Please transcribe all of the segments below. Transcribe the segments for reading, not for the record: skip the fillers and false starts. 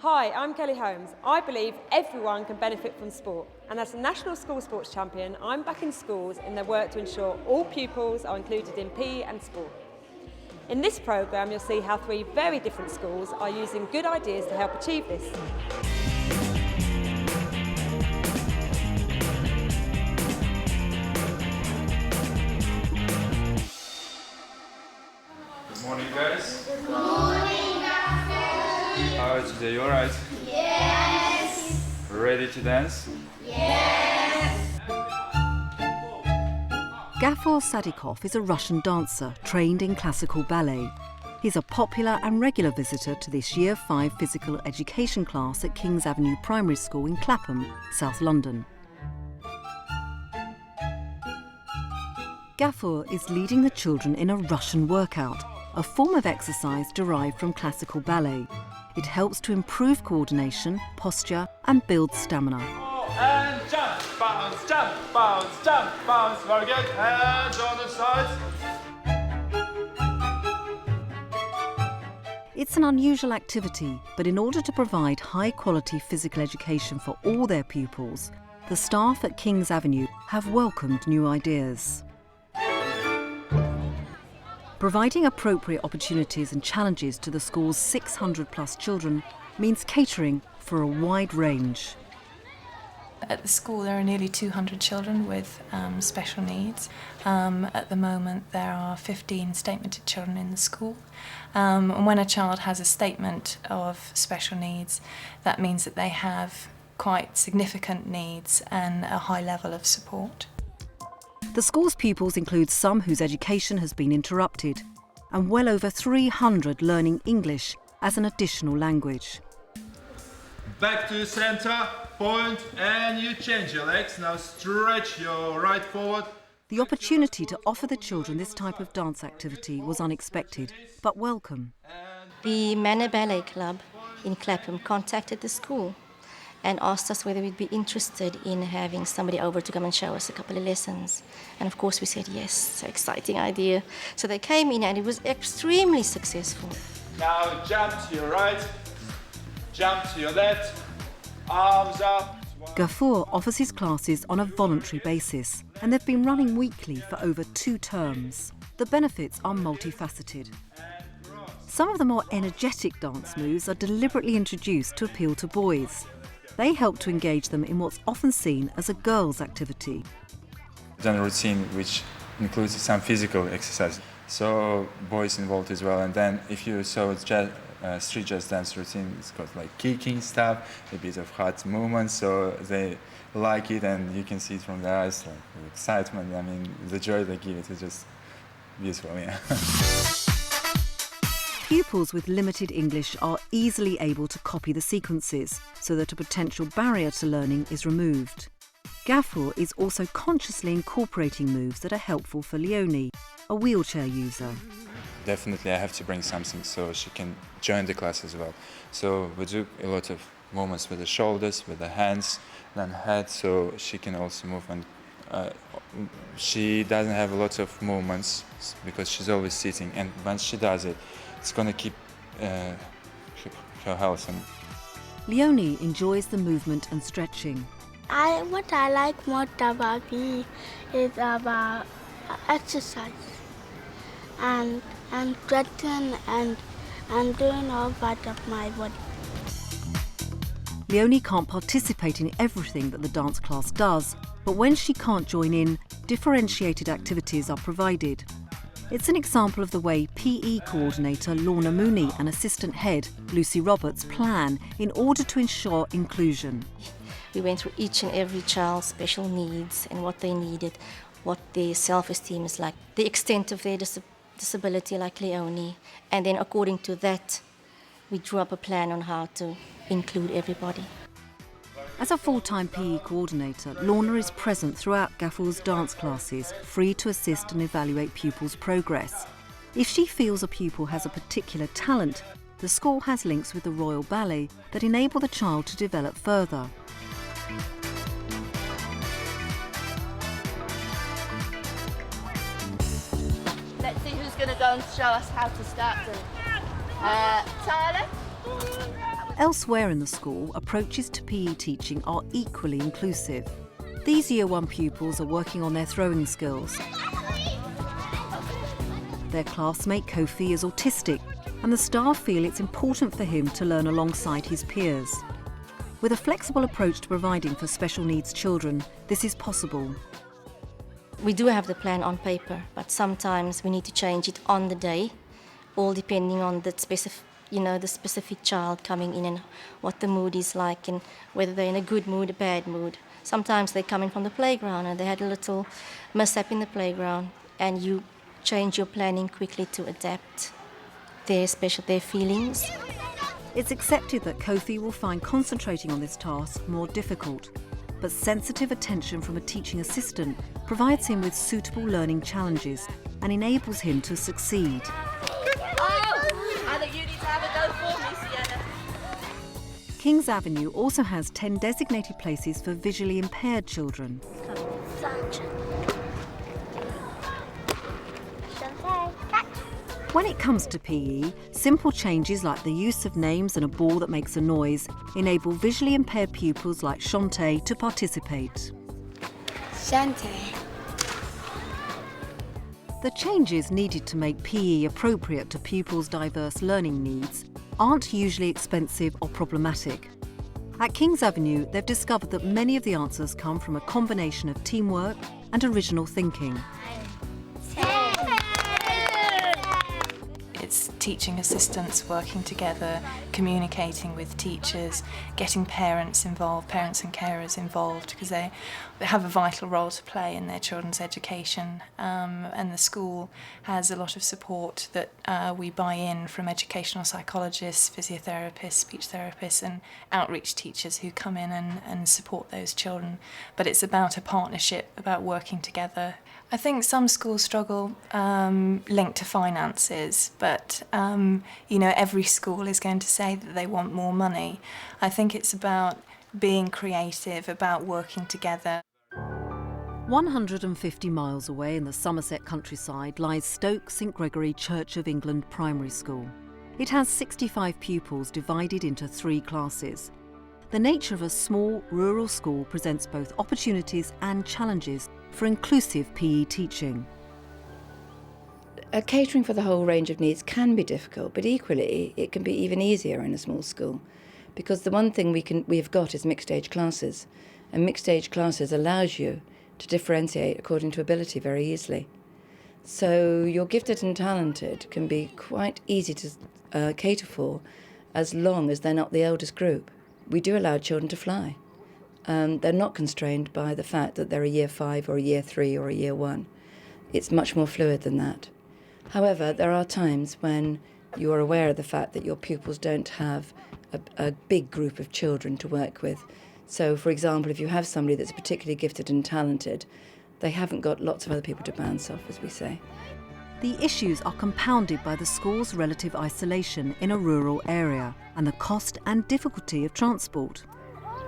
Hi, I'm Kelly Holmes. I believe everyone can benefit from sport, and as a National School Sports Champion, I'm backing schools in their work to ensure all pupils are included in PE and sport. In this programme, you'll see how 3 very different schools are using good ideas to help achieve this. Good morning, guys. Good morning, Gaffel. How are you today? You alright? Yes. Ready to dance? Yes. Gafur Sadikov is a Russian dancer trained in classical ballet. He's a popular and regular visitor to this Year 5 physical education class at King's Avenue Primary School in Clapham, South London. Gafur is leading the children in a Russian workout, a form of exercise derived from classical ballet. It helps to improve coordination, posture and build stamina. And jump, bounce, jump, bounce, jump, bounce. Very good. Hands on the sides. It's an unusual activity, but in order to provide high-quality physical education for all their pupils, the staff at King's Avenue have welcomed new ideas. Providing appropriate opportunities and challenges to the school's 600+ children means catering for a wide range. At the school there are nearly 200 children with special needs. At the moment there are 15 statemented children in the school. And when a child has a statement of special needs, that means that they have quite significant needs and a high level of support. The school's pupils include some whose education has been interrupted, and well over 300 learning English as an additional language. Back to center, point, and you change your legs. Now stretch your right forward. The opportunity to offer the children this type of dance activity was unexpected, but welcome. The Manor Ballet Club in Clapham contacted the school and asked us whether we'd be interested in having somebody over to come and show us a couple of lessons. And of course we said yes, so exciting idea. So they came in and it was extremely successful. Now jump to your right, jump to your left, arms up. Gafur offers his classes on a voluntary basis, and they've been running weekly for over 2 terms. The benefits are multifaceted. Some of the more energetic dance moves are deliberately introduced to appeal to boys. They help to engage them in what's often seen as a girls' activity. Done a routine which includes some physical exercise, so boys involved as well. And then if you saw street jazz dance routine, it's got like kicking stuff, a bit of hot movements, so they like it, and you can see it from their eyes, like the excitement. I mean, the joy they give it is just beautiful, yeah. Pupils with limited English are easily able to copy the sequences so that a potential barrier to learning is removed. Gafur is also consciously incorporating moves that are helpful for Leonie, a wheelchair user. Definitely I have to bring something so she can join the class as well. So we do a lot of movements with the shoulders, with the hands, then head, so she can also move. And she doesn't have a lot of movements because she's always sitting, and once she does it, it's going to keep her health. Leonie enjoys the movement and stretching. What I like most about me is about exercise and stretching and doing all parts of my body. Leonie can't participate in everything that the dance class does, but when she can't join in, differentiated activities are provided. It's an example of the way PE coordinator Lorna Mooney and assistant head Lucy Roberts plan in order to ensure inclusion. We went through each and every child's special needs and what they needed, what their self-esteem is like, the extent of their disability like Leonie, and then according to that we drew up a plan on how to include everybody. As a full-time PE coordinator, Lorna is present throughout Gafur's dance classes, free to assist and evaluate pupils' progress. If she feels a pupil has a particular talent, the school has links with the Royal Ballet that enable the child to develop further. Let's see who's going to go and show us how to start doing. Tyler? Elsewhere in the school, approaches to PE teaching are equally inclusive. These Year 1 pupils are working on their throwing skills. Their classmate Kofi is autistic, and the staff feel it's important for him to learn alongside his peers. With a flexible approach to providing for special needs children, this is possible. We do have the plan on paper, but sometimes we need to change it on the day, all depending on the specific child coming in and what the mood is like and whether they're in a good mood or bad mood. Sometimes they come in from the playground and they had a little mishap in the playground, and you change your planning quickly to adapt their feelings. It's accepted that Kofi will find concentrating on this task more difficult, but sensitive attention from a teaching assistant provides him with suitable learning challenges and enables him to succeed. I think you need to have a go for me, Sienna. Kings Avenue also has 10 designated places for visually impaired children. When it comes to PE, simple changes like the use of names and a ball that makes a noise enable visually impaired pupils like Shantae to participate. Shantae. The changes needed to make PE appropriate to pupils' diverse learning needs aren't usually expensive or problematic. At Kings Avenue, they've discovered that many of the answers come from a combination of teamwork and original thinking. It's teaching assistants working together, communicating with teachers, getting parents involved, parents and carers involved, because they have a vital role to play in their children's education. And the school has a lot of support that we buy in from educational psychologists, physiotherapists, speech therapists and outreach teachers who come in and support those children. But it's about a partnership, about working together. I think some schools struggle linked to finances, but every school is going to say that they want more money. I think it's about being creative, about working together. 150 miles away in the Somerset countryside lies Stoke St Gregory Church of England Primary School. It has 65 pupils divided into 3 classes. The nature of a small rural school presents both opportunities and challenges for inclusive PE teaching. Catering for the whole range of needs can be difficult, but equally it can be even easier in a small school, because the one thing we've got is mixed age classes, and mixed age classes allows you to differentiate according to ability very easily. So your gifted and talented can be quite easy to cater for as long as they're not the eldest group. We do allow children to fly. They're not constrained by the fact that they're a year 5 or a year 3 or a year 1. It's much more fluid than that. However, there are times when you are aware of the fact that your pupils don't have a big group of children to work with. So, for example, if you have somebody that's particularly gifted and talented, they haven't got lots of other people to bounce off, as we say. The issues are compounded by the school's relative isolation in a rural area and the cost and difficulty of transport.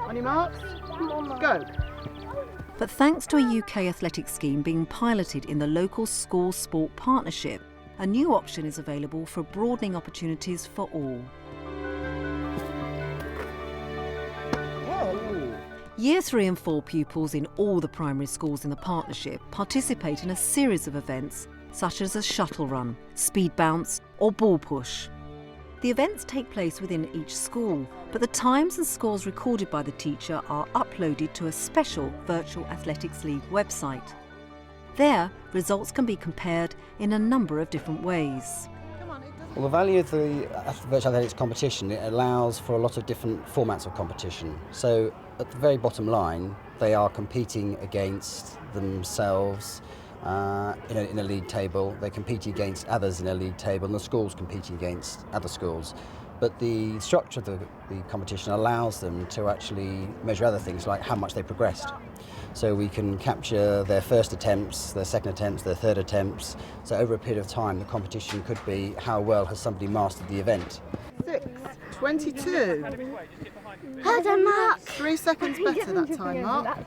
On your marks, go. But thanks to a UK athletic scheme being piloted in the local school sport partnership, a new option is available for broadening opportunities for all. Year 3 and 4 pupils in all the primary schools in the partnership participate in a series of events such as a shuttle run, speed bounce or ball push. The events take place within each school, but the times and scores recorded by the teacher are uploaded to a special Virtual Athletics League website. There, results can be compared in a number of different ways. Well, the value of the Virtual Athletics competition, it allows for a lot of different formats of competition. So at the very bottom line, they are competing against themselves in a league table. They compete against others in a league table, and the schools competing against other schools. But the structure of the competition allows them to actually measure other things like how much they progressed. So we can capture their first attempts, their second attempts, their third attempts. So over a period of time, the competition could be how well has somebody mastered the event. 6:22. Well done, Mark. 3 seconds better that time, Mark.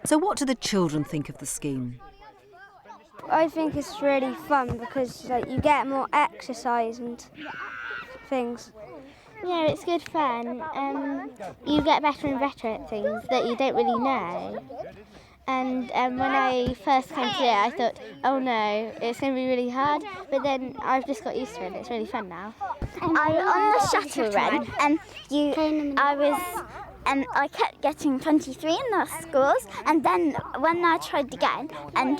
So what do the children think of the scheme? I think it's really fun because you get more exercise and things. Yeah, it's good fun. You get better and better at things that you don't really know. And when I first came to it, I thought, oh no, it's going to be really hard. But then I've just got used to it and it's really fun now. I was on the shuttle run and I kept getting 23 in the scores, and then when I tried again, and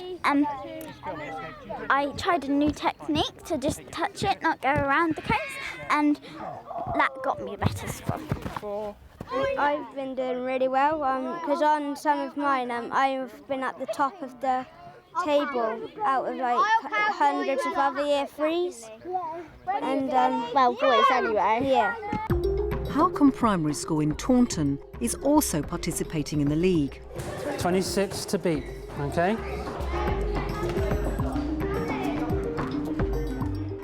I tried a new technique to just touch it, not go around the cones, and that got me a better score. I've been doing really well because on some of mine I've been at the top of the table out of like hundreds of other year threes. And well, boys anyway. Yeah. Halcombe Primary School in Taunton is also participating in the league. 26 to beat, OK?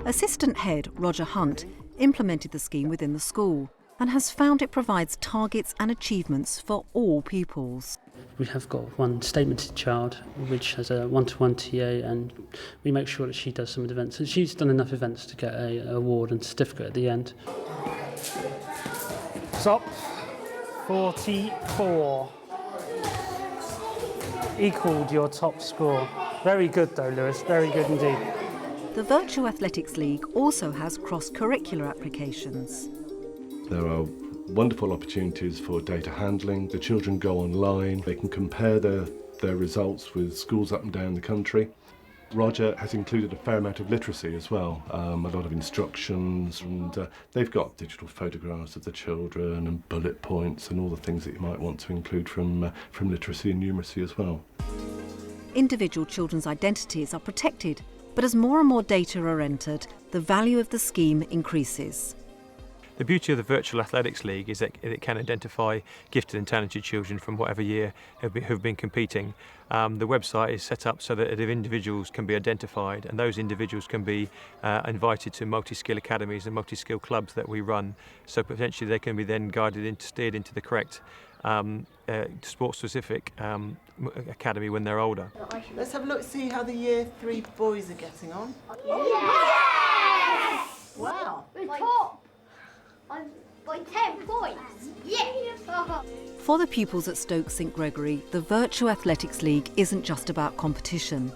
Assistant head Roger Hunt implemented the scheme within the school and has found it provides targets and achievements for all pupils. We have got one statemented child which has a one-to-one TA, and we make sure that she does some events. And she's done enough events to get an award and certificate at the end. Top 44. Equalled your top score. Very good though, Lewis, very good indeed. The Virtual Athletics League also has cross-curricular applications. There are wonderful opportunities for data handling. The children go online, they can compare their results with schools up and down the country. Roger has included a fair amount of literacy as well, a lot of instructions, and they've got digital photographs of the children and bullet points and all the things that you might want to include from literacy and numeracy as well. Individual children's identities are protected, but as more and more data are entered, the value of the scheme increases. The beauty of the Virtual Athletics League is that it can identify gifted and talented children from whatever year who've been competing. The website is set up so that individuals can be identified, and those individuals can be invited to multi-skill academies and multi-skill clubs that we run, so potentially they can be then steered into the correct sport-specific academy when they're older. Let's have a look, see how the year 3 boys are getting on. Yes! Wow. We're top by 10 points. Yes! For the pupils at Stoke St Gregory, the Virtual Athletics League isn't just about competition.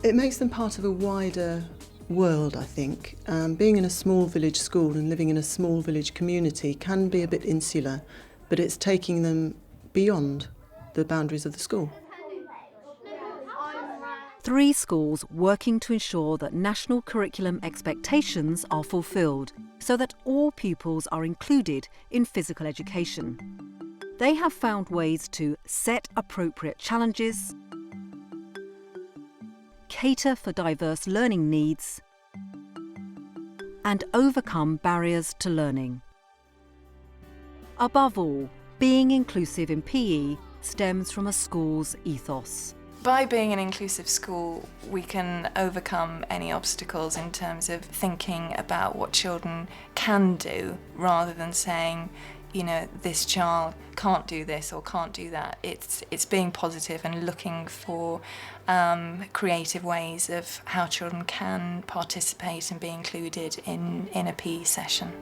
It makes them part of a wider world, I think. Being in a small village school and living in a small village community can be a bit insular, but it's taking them beyond the boundaries of the school. 3 schools working to ensure that national curriculum expectations are fulfilled, so that all pupils are included in physical education. They have found ways to set appropriate challenges, cater for diverse learning needs, and overcome barriers to learning. Above all, being inclusive in PE stems from a school's ethos. By being an inclusive school, we can overcome any obstacles in terms of thinking about what children can do, rather than saying, you know, this child can't do this or can't do that. It's being positive and looking for creative ways of how children can participate and be included in a PE session.